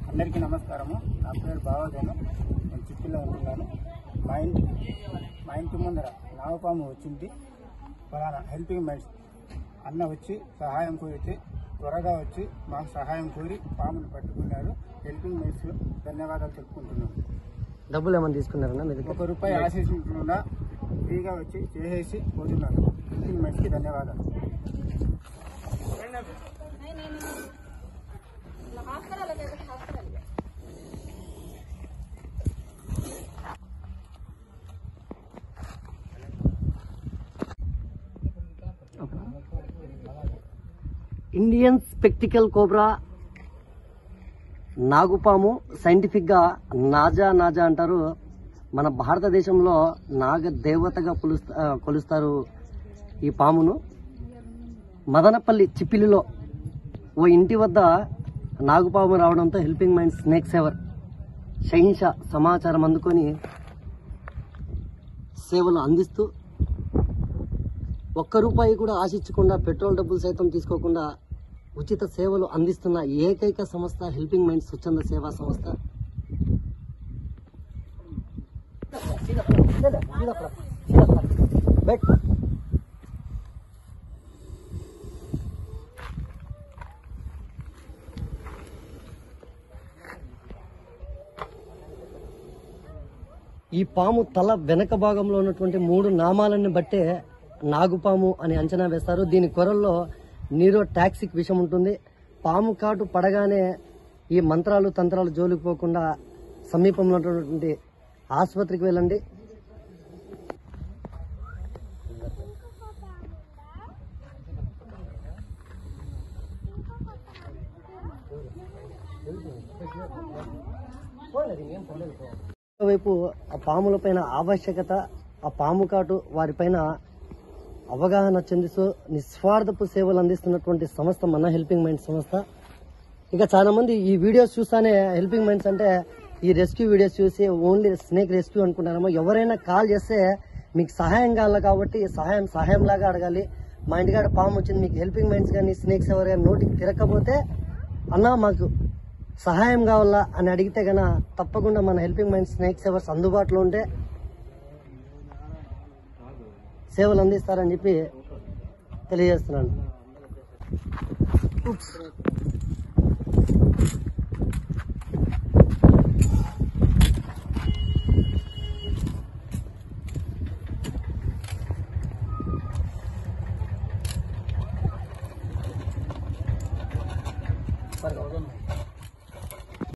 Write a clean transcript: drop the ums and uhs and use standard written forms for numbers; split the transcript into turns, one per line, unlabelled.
అందరికీ నమస్కారము. నా పేరు బావగాను. నేను చిత్తూరులో ఉంటున్నాను. మా ఇంటి ముందర నాగపాము వచ్చింది. ఫలానా హెల్పింగ్ మైండ్స్ అన్న వచ్చి సహాయం కోరితే త్వరగా వచ్చి మాకు సహాయం కోరి పామును పట్టుకున్నారు. హెల్పింగ్ మైండ్స్ ధన్యవాదాలు చెప్పుకుంటున్నాను.
డబ్బులు ఏమైనా తీసుకున్నారన్నా?
₹1 ఆశించకుండా ఫ్రీగా వచ్చి చేసేసి పోతున్నారు. హెల్పింగ్ మైండ్స్కి ధన్యవాదాలు.
ఇండియన్ స్పెక్టికల్ కోబ్రా నాగుపాము, సైంటిఫిక్ గా నాజా అంటారు. మన భారతదేశంలో నాగ దేవతగా కొలుస్తారు ఈ పామును. మదనపల్లి చిప్పిలిలో ఓ ఇంటి వద్ద నాగుపాము రావడంతో helping mind snake saver Shahenshah సమాచారం అందుకొని సేవలు అందిస్తూ ₹1 కూడా ఆశించకుండా పెట్రోల్ డబ్బులు సైతం తీసుకోకుండా ఉచిత సేవలు అందిస్తున్న ఏకైక సంస్థ హెల్పింగ్ మైండ్ స్వచ్ఛంద సేవా సంస్థ. ఈ పాము తల వెనక భాగంలో ఉన్నటువంటి 3 నామాలను బట్టే నాగుపాము అని అంచనా వేస్తారు. దీని కొరల్లో నీరో టాక్సిక్ విషం ఉంటుంది. పాము కాటు పడగానే ఈ మంత్రాలు తంత్రాలు జోలికి పోకుండా సమీపంలో ఉన్నటువంటి ఆసుపత్రికి వెళ్ళండి. వైపు ఆ పాముల పైన ఆవశ్యకత, ఆ పాము కాటు వారిపైన అవగాహన చెందిస్తూ నిస్వార్థపు సేవలు అందిస్తున్నటువంటి సంస్థ మన హెల్పింగ్ మైండ్స్ సంస్థ. ఇక చాలా మంది ఈ వీడియోస్ చూస్తానే హెల్పింగ్ మైండ్స్ అంటే ఈ రెస్క్యూ వీడియోస్ చూసి ఓన్లీ స్నేక్ రెస్క్యూ అనుకుంటారేమో. ఎవరైనా కాల్ చేస్తే మీకు సహాయం కావాలి కాబట్టి సహాయం లాగా అడగాలి. మా ఇంటికాడ పాము వచ్చింది, మీకు హెల్పింగ్ మైండ్స్ కానీ స్నేక్స్ ఎవరు కానీ నోటికి తిరగకపోతే అన్నా మాకు సహాయం కావాలా అని అడిగితే గన తప్పకుండా మన హెల్పింగ్ మైండ్స్ స్నేక్ సేవర్స్ అందుబాటులో ఉంటే సేవలు అందిస్తారని చెప్పి తెలియజేస్తున్నాను. Para